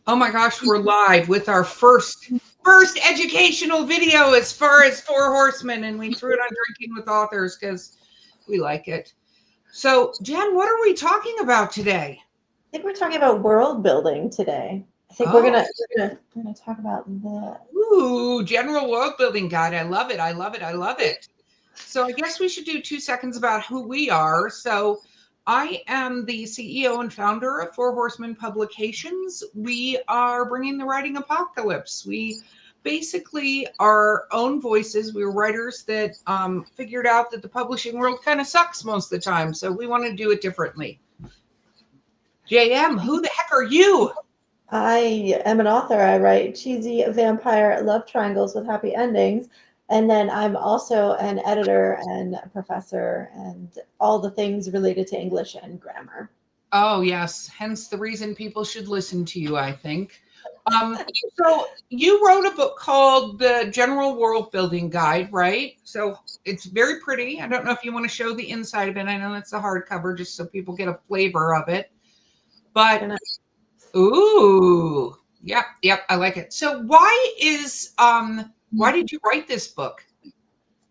Oh my gosh, we're live with our first educational video as far as Four Horsemen, and we threw it on Drinking with Authors because we like it. So, Jen, what are we talking about today? I think we're talking about world building today. I think we're Oh, gonna we're gonna talk about that. ooh, general world building guide. I love it. I love it. I love it. So, I guess we should do 2 seconds about who we are. So, I am the CEO and founder of Four Horsemen Publications. We are bringing the writing apocalypse. We basically our own voices. We were writers that figured out that the publishing world kind of sucks most of the time. So we want to do it differently. JM, who the heck are you? I am an author. I write cheesy vampire love triangles with happy endings. And then I'm also an editor and a professor and all the things related to English and grammar. Oh, yes. Hence the reason people should listen to you, I think. So you wrote a book called The General World Building Guide, right? So it's very pretty. I don't know if you want to show the inside of it. I know that's a hardcover just so people get a flavor of it. But And ooh, yep, yep, I like it. So why did you write this book?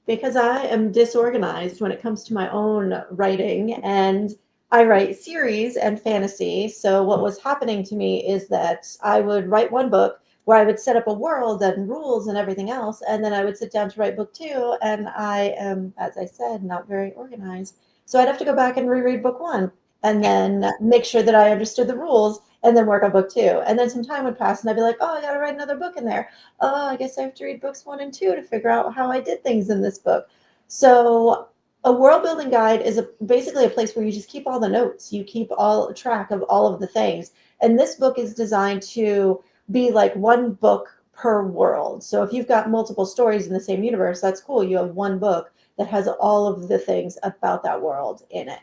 because I am disorganized when it comes to my own writing, and I write series and fantasy. So what was happening to me is that I would write one book where I would set up a world and rules and everything else, and then I would sit down to write book two, and I am, as I said, not very organized. So I'd have to go back and reread book one and then make sure that I understood the rules and then work on book two. And then some time would pass and I'd be like, oh, I got to write another book in there. Oh, I guess I have to read books one and two to figure out how I did things in this book. So a world building guide is basically a place where you just keep all the notes. You keep all track of all of the things. And this book is designed to be like one book per world. So if you've got multiple stories in the same universe, that's cool. You have one book that has all of the things about that world in it,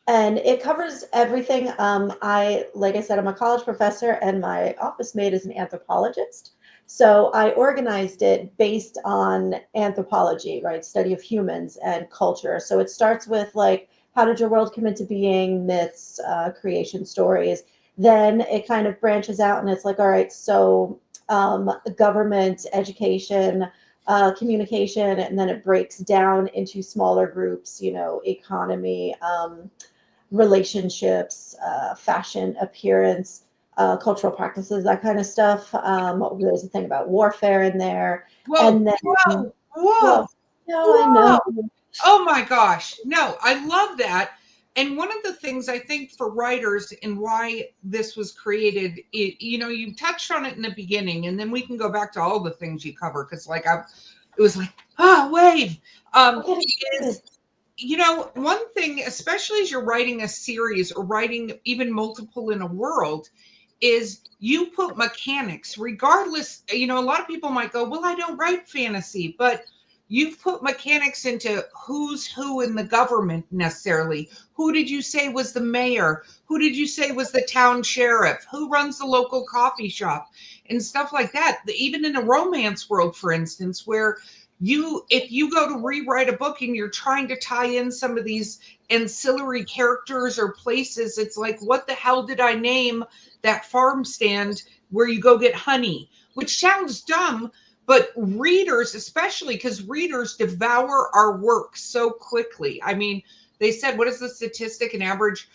and it covers everything. Like I said, I'm a college professor, and my office mate is an anthropologist. So I organized it based on anthropology, right? Study of humans and culture. So it starts with like, how did your world come into being? Myths, creation stories. Then it kind of branches out, and it's like, all right, so government, education, communication, and then it breaks down into smaller groups. Economy. Relationships, fashion, appearance, cultural practices, that kind of stuff. There's a thing about warfare in there. Whoa, And then, whoa, whoa, well, no, I know. whoa. Oh my gosh. No, I love that. And one of the things I think for writers and why this was created, you touched on it in the beginning, and then we can go back to all the things you cover because, it was like, wave. I'll Um, get excited. is one thing, especially as you're writing a series or writing even multiple in a world, is you put mechanics, regardless. A lot of people might go, well, I don't write fantasy, but you've put mechanics into who's who in the government necessarily. Who did you say was the mayor? Who did you say was the town sheriff? Who runs the local coffee shop? And stuff like that. Even in a romance world, for instance, where if you go to rewrite a book and you're trying to tie in some of these ancillary characters or places, it's like, what the hell did I name that farm stand where you go get honey? Which sounds dumb, but readers, especially because readers devour our work so quickly. I mean, they said, what is the statistic? An average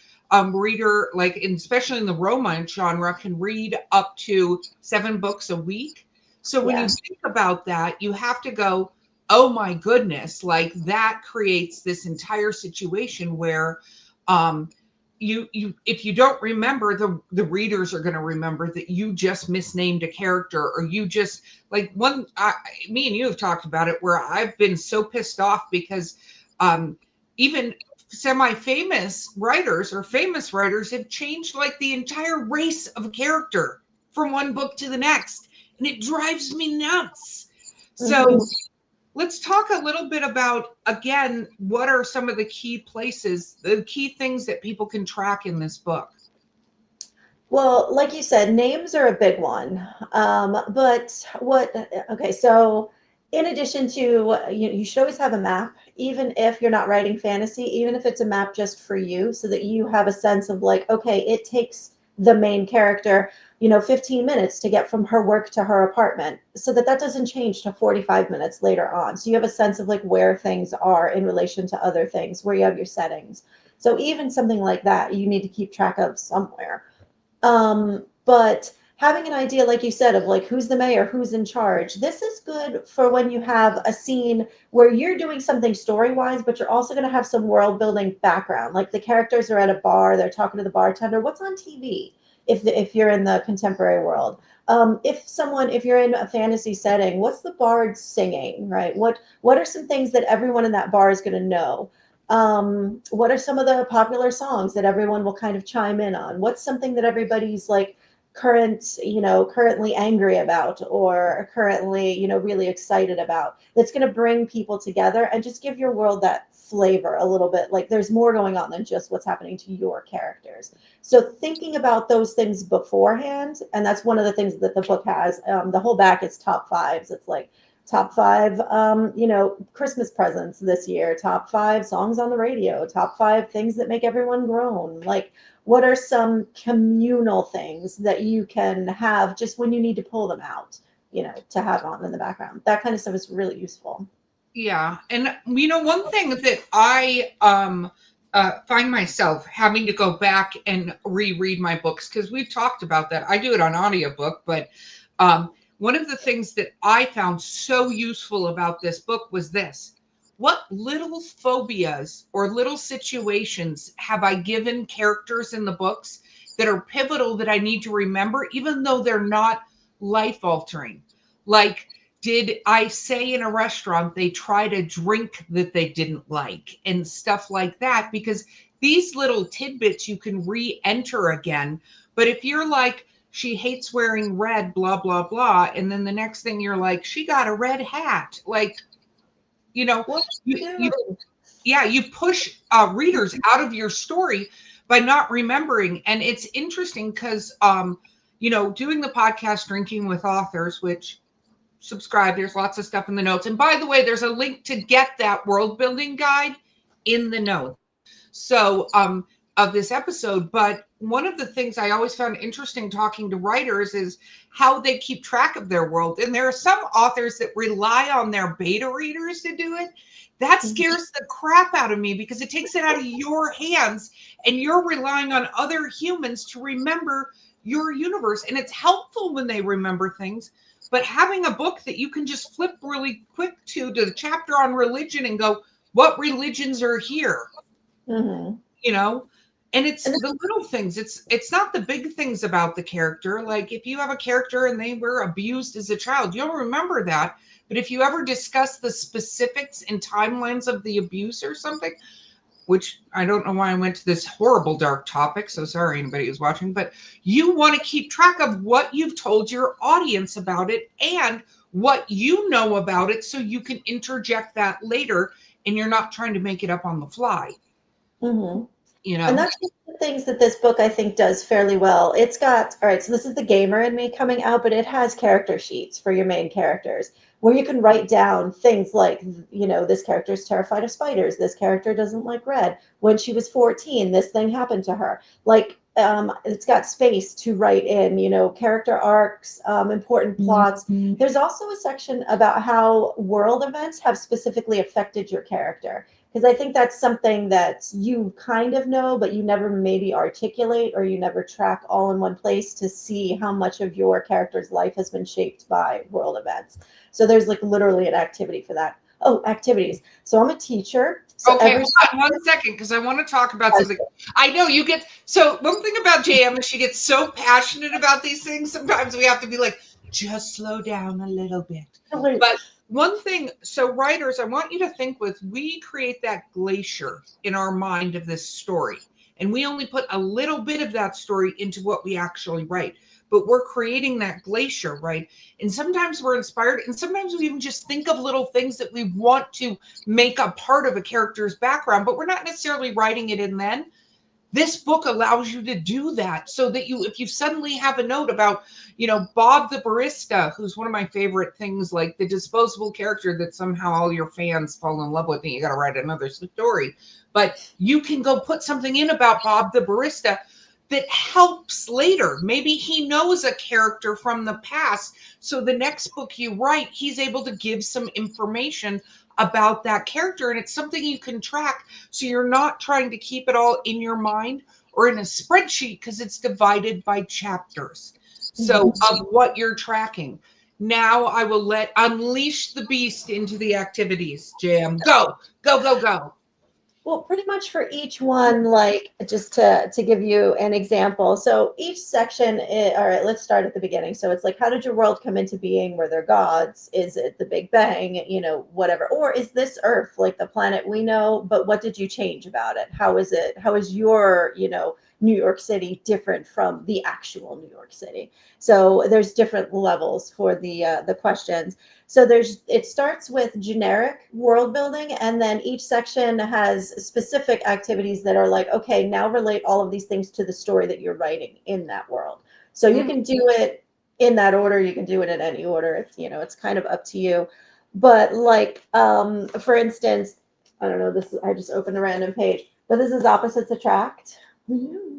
reader, especially in the romance genre, can read up to 7 books a week. So when you Yeah. think about that, you have to go, oh my goodness, like that creates this entire situation where um, you if you don't remember, the readers are going to remember that you just misnamed a character, or you just me and you have talked about it, where I've been so pissed off because even semi-famous writers or famous writers have changed like the entire race of a character from one book to the next, and it drives me nuts. Hmm. So let's talk a little bit about, again, what are some of the key places, the key things that people can track in this book? Well, like you said, names are a big one. But okay, so in addition to, you should always have a map, even if you're not writing fantasy, even if it's a map just for you, so that you have a sense of like, okay, it takes the main character, 15 minutes to get from her work to her apartment, so that doesn't change to 45 minutes later on. So you have a sense of like where things are in relation to other things, where you have your settings. So even something like that, you need to keep track of somewhere. But having an idea, like you said, of like who's the mayor, who's in charge, this is good for when you have a scene where you're doing something story wise, but you're also going to have some world building background. Like the characters are at a bar, they're talking to the bartender. What's on TV? If you're in the contemporary world, if you're in a fantasy setting, what's the bard singing, right? What are some things that everyone in that bar is going to know? What are some of the popular songs that everyone will kind of chime in on? What's something that everybody's like currently angry about, or currently, really excited about, that's going to bring people together and just give your world that flavor a little bit. Like there's more going on than just what's happening to your characters. So thinking about those things beforehand, and that's one of the things that the book has. The whole back is top fives. It's like top five, Christmas presents this year, top five songs on the radio, top five things that make everyone groan. Like, what are some communal things that you can have just when you need to pull them out, to have on in the background? That kind of stuff is really useful. Yeah. And one thing that I find myself having to go back and reread my books, because we've talked about that. I do it on audiobook, but one of the things that I found so useful about this book was this. What little phobias or little situations have I given characters in the books that are pivotal that I need to remember, even though they're not life altering? Like, did I say in a restaurant they tried a drink that they didn't like and stuff like that? Because these little tidbits you can re-enter again. But if you're like, she hates wearing red, blah, blah, blah, and then the next thing you're like, she got a red hat. Like, What you do? yeah, you push readers out of your story by not remembering. And it's interesting because, doing the podcast Drinking with Authors, which subscribe. There's lots of stuff in the notes. And by the way, there's a link to get that world building guide in the notes. So, of this episode. But one of the things I always found interesting talking to writers is how they keep track of their world. And there are some authors that rely on their beta readers to do it. That scares the crap out of me because it takes it out of your hands and you're relying on other humans to remember your universe. And it's helpful when they remember things, but having a book that you can just flip really quick to the chapter on religion and go, what religions are here? Mm-hmm. You know, and it's the little things. It's not the big things about the character. Like if you have a character and they were abused as a child, you'll remember that. But if you ever discuss the specifics and timelines of the abuse or something, which I don't know why I went to this horrible dark topic, so sorry anybody who's watching, but you want to keep track of what you've told your audience about it and what you know about it so you can interject that later and you're not trying to make it up on the fly, Mm-hmm. you And know? that's one of the things that this book I think does fairly well. It's got, all right, so this is the gamer in me coming out, but it has character sheets for your main characters where you can write down things like, this character is terrified of spiders. This character doesn't like red. When she was 14, this thing happened to her. Like, it's got space to write in, character arcs, important plots. There's also a section about how world events have specifically affected your character, because I think that's something that you kind of know, but you never maybe articulate, or you never track all in one place to see how much of your character's life has been shaped by world events. So there's like literally an activity for that. Oh, activities. So I'm a teacher. So Okay, every hold on 1 second because I want to talk about something. I know you get so one thing about JM is she gets so passionate about these things. Sometimes we have to be like, just slow down a little bit. But one thing, so writers, I want you to think with we create that glacier in our mind of this story. And we only put a little bit of that story into what we actually write. But we're creating that glacier, right? And sometimes we're inspired, and sometimes we even just think of little things that we want to make a part of a character's background, but we're not necessarily writing it in then. This book allows you to do that so that if you suddenly have a note about, Bob the barista, who's one of my favorite things, like the disposable character that somehow all your fans fall in love with, and you got to write another story. But you can go put something in about Bob the barista that helps later. Maybe he knows a character from the past. So the next book you write, he's able to give some information about that character. And it's something you can track. So you're not trying to keep it all in your mind or in a spreadsheet because it's divided by chapters. So Mhm. of what you're tracking. Now I will let unleash the beast into the activities. Jam. Go, go, go, go. Well, pretty much for each one, like just to give you an example. So each section, all right, let's start at the beginning. So it's like, how did your world come into being? Were there gods? Is it the Big Bang? You know, whatever. Or is this Earth like the planet we know? But what did you change about it? How is it? How is your, New York City different from the actual New York City? So there's different levels for the questions. So it starts with generic world building, and then each section has specific activities that are like, okay, now relate all of these things to the story that you're writing in that world. So you Mhm. can do it in that order, you can do it in any order. It's kind of up to you. But like for instance, I don't know, I just opened a random page, but this is opposites attract.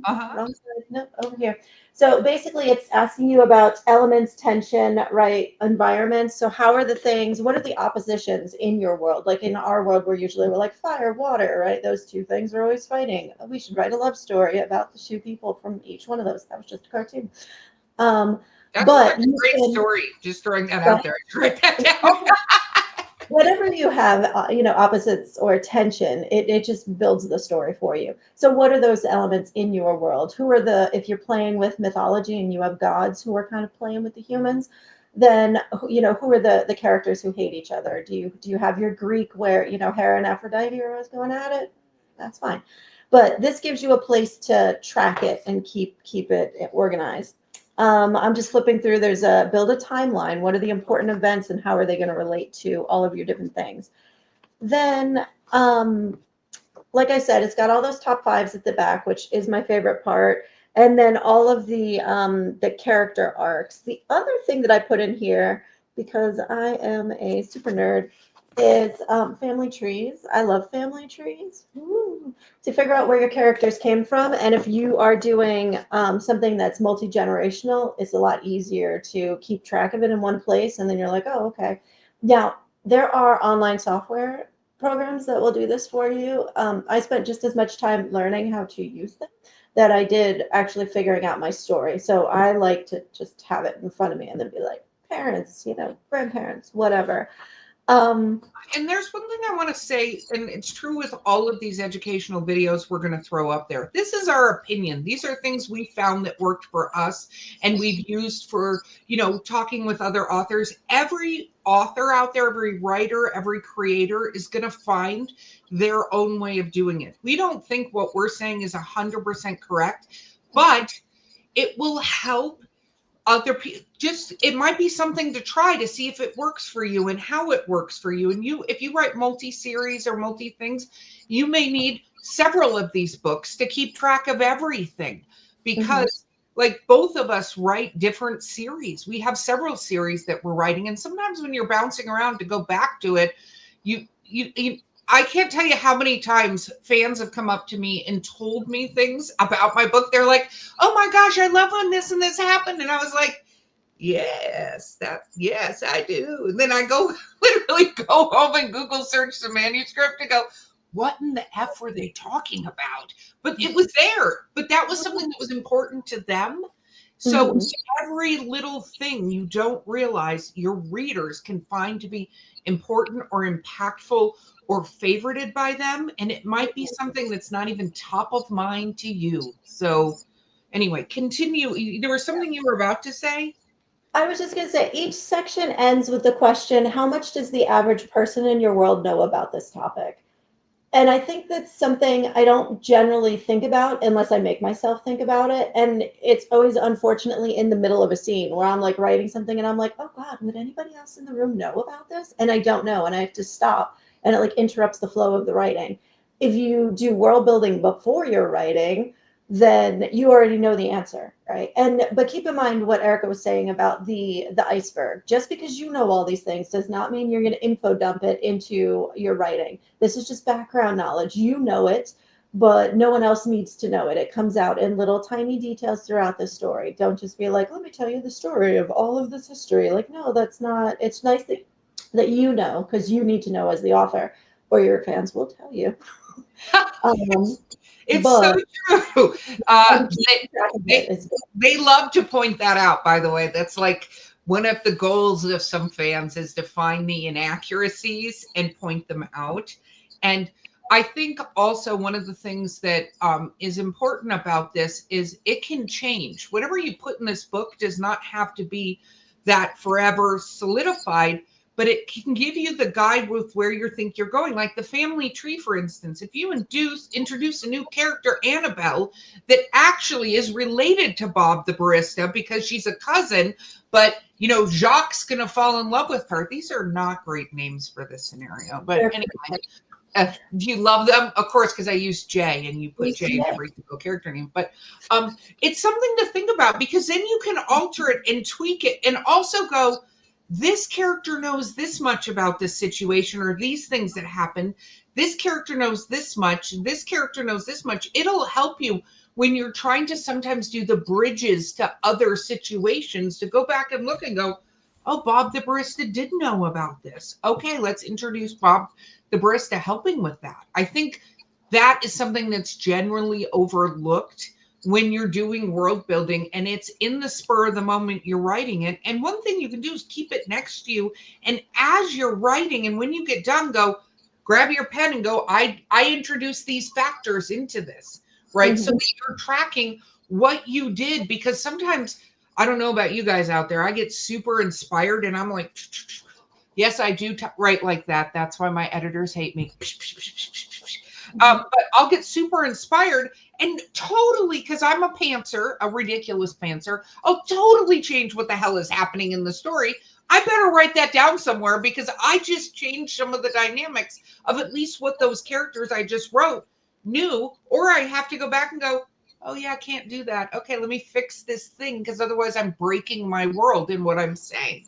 Uh-huh. Wrong side. Nope, over here. So basically, it's asking you about elements, tension, right? Environments. So how are the things? What are the oppositions in your world? Like in our world, we're like fire, water, right? Those two things are always fighting. We should write a love story about the two people from each one of those. That was just a cartoon. Um, That's a but you great can. story. Just throwing that Go out there. Write that down. ahead. Whatever you have, opposites or tension, it just builds the story for you. So what are those elements in your world? Who are if you're playing with mythology and you have gods who are kind of playing with the humans, then who are the characters who hate each other? Do you have your Greek where Hera and Aphrodite are always going at it? That's fine, but this gives you a place to track it and keep it organized. I'm just flipping through. There's a build a timeline. What are the important events and how are they going to relate to all of your different things? Then, like I said, it's got all those top fives at the back, which is my favorite part. And then all of the character arcs. The other thing that I put in here, because I am a super nerd, is family trees. I love family trees. Woo. To figure out where your characters came from. And if you are doing something that's multi-generational, it's a lot easier to keep track of it in one place. And then you're like, oh, okay. Now, there are online software programs that will do this for you. I spent just as much time learning how to use them that I did actually figuring out my story. So I like to just have it in front of me and then be like, parents, grandparents, whatever. Um, And there's one thing I want to say, and it's true with all of these educational videos we're going to throw up there. This is our opinion. These are things we found that worked for us and we've used for, talking with other authors. Every author out there, every writer, every creator is going to find their own way of doing it. We don't think what we're saying is 100% correct, but it will help other people. Just it might be something to try to see if it works for you and how it works for you. And if you write multi-series or multi things, you may need several of these books to keep track of everything, mhm. because like both of us write different series. We have several series that we're writing, and sometimes when you're bouncing around to go back to it, you I can't tell you how many times fans have come up to me and told me things about my book. They're like, oh my gosh, I love when this and this happened. And I was like, yes, I do. And then I go literally go home and Google search the manuscript to go, what in the F were they talking about? But it was there. But that was something that was important to them. So Mhm. every little thing you don't realize your readers can find to be important or impactful or favorited by them. And it might be something that's not even top of mind to you. So anyway, continue. There was something you were about to say. I was just going to say each section ends with the question, how much does the average person in your world know about this topic? And I think that's something I don't generally think about unless I make myself think about it. And it's always unfortunately in the middle of a scene where I'm like writing something and I'm like, oh God, would anybody else in the room know about this? And I don't know. And I have to stop and it like interrupts the flow of the writing. If you do world building before you're writing, then you already know the answer, right? But keep in mind what Erica was saying about the iceberg. Just because you know all these things does not mean you're going to info dump it into your writing. This is just background knowledge. You know it. but no one else needs to know it. It comes out in little tiny details throughout the story. Don't just be like, let me tell you the story of all of this history. Like, no, that's not. It's nice that you know, because you need to know as the author, or your fans will tell you. Um, It's so but true. Uh, and keeping track of they, it is good. they love to point that out, by the way. That's like one of the goals of some fans is to find the inaccuracies and point them out. And I think also one of the things that is important about this is it can change. Whatever you put in this book does not have to be that forever solidified, but it can give you the guide with where you think you're going. Like the family tree, for instance, if you introduce a new character, Annabelle, that actually is related to Bob the barista because she's a cousin, but Jacques gonna fall in love with her. These are not great names for this scenario, but They're anyway. Do you love them? Of course, because I use J and you put J in PCA. every single character name. But it's something to think about because then you can alter it and tweak it and also go, this character knows this much about this situation or these things that happen. This character knows this much. This character knows this much. It'll help you when you're trying to sometimes do the bridges to other situations to go back and look and go, oh, Bob the barista did know about this. Okay, let's introduce Bob the barista helping with that. I think that is something that's generally overlooked when you're doing world building and it's in the spur of the moment you're writing it. And one thing you can do is keep it next to you. And as you're writing, and when you get done, go grab your pen and go, I introduce these factors into this, right? So Mhm. that you're tracking what you did, because sometimes I don't know about you guys out there, I get super inspired and I'm like, yes, I do write like that. That's why my editors hate me. But I'll get super inspired and totally, because I'm a pantser, a ridiculous pantser, I'll totally change what the hell is happening in the story. I better write that down somewhere because I just changed some of the dynamics of at least what those characters I just wrote knew, or I have to go back and go, oh yeah, I can't do that. Okay, let me fix this thing because otherwise I'm breaking my world in what I'm saying.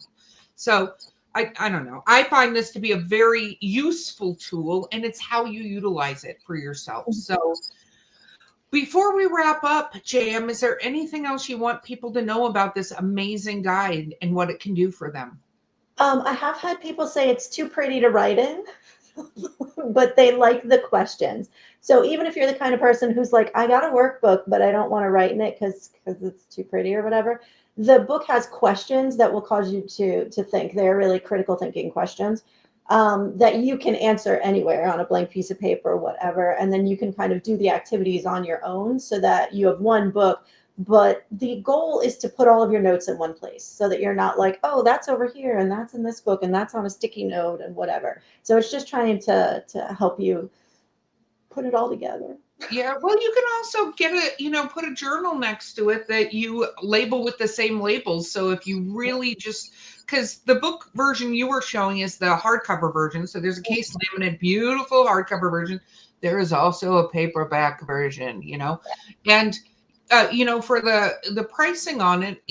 So I don't know. I find this to be a very useful tool, and it's how you utilize it for yourself. So before we wrap up, JM, is there anything else you want people to know about this amazing guide and what it can do for them? I have had people say it's too pretty to write in, but they like the questions. So even if you're the kind of person who's like, I got a workbook, but I don't want to write in it because it's too pretty or whatever, the book has questions that will cause you to think. They're really critical thinking questions that you can answer anywhere on a blank piece of paper or whatever, and then you can kind of do the activities on your own so that you have one book. But the goal is to put all of your notes in one place so that you're not like, oh, that's over here and that's in this book and that's on a sticky note and whatever. So it's just trying to help you put it all together. Yeah, well, you can also get put a journal next to it that you label with the same labels. So if you really just, because the book version you were showing is the hardcover version. So there's a case laminate, beautiful hardcover version. There is also a paperback version, and for the pricing on it,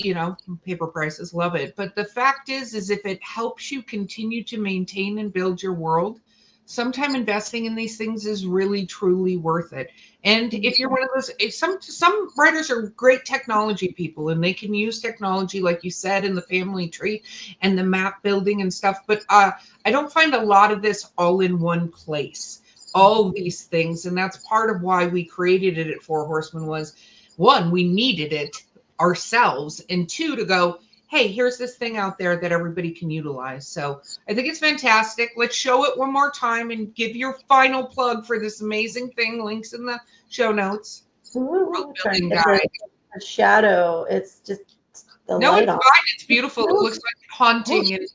paper prices love it. But the fact is if it helps you continue to maintain and build your world, sometime investing in these things is really truly worth it. And if you're one of those, if some writers are great technology people and they can use technology, like you said, in the family tree and the map building and stuff, but I don't find a lot of this all in one place, all these things. And that's part of why we created it at Four Horsemen was, one, we needed it ourselves, and two, to go, hey, here's this thing out there that everybody can utilize. So I think it's fantastic. Let's show it one more time and give your final plug for this amazing thing. Links in the show notes. World Ooh, trying to building get guide. the shadow. It's just the No, light it's on. fine. It's beautiful. It looks like haunting and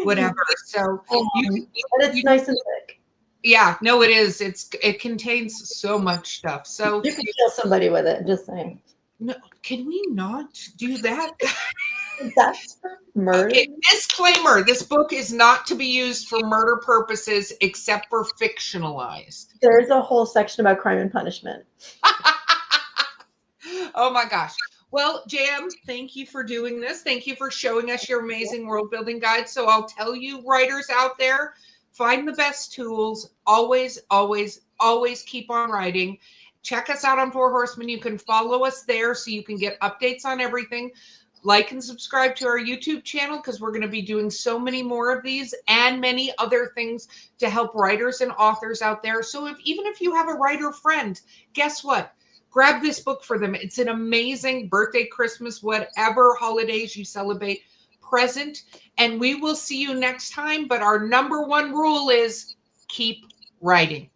whatever. So you can, But it's you, nice and thick. yeah, no, it is. It contains so much stuff. So You can kill somebody with it. Just saying. no, can we not do that? That's for murder. Okay, disclaimer, this book is not to be used for murder purposes except for fictionalized. There's a whole section about crime and punishment. Oh my gosh. Well, Jam, thank you for doing this. Thank you for showing us your amazing world building guide. So I'll tell you, writers out there, find the best tools. Always, always, always keep on writing. check us out on Four Horsemen. You can follow us there so you can get updates on everything. Like and subscribe to our YouTube channel because we're going to be doing so many more of these and many other things to help writers and authors out there. So even if you have a writer friend, guess what? Grab this book for them. It's an amazing birthday, Christmas, whatever holidays you celebrate present. And we will see you next time. But our number one rule is keep writing.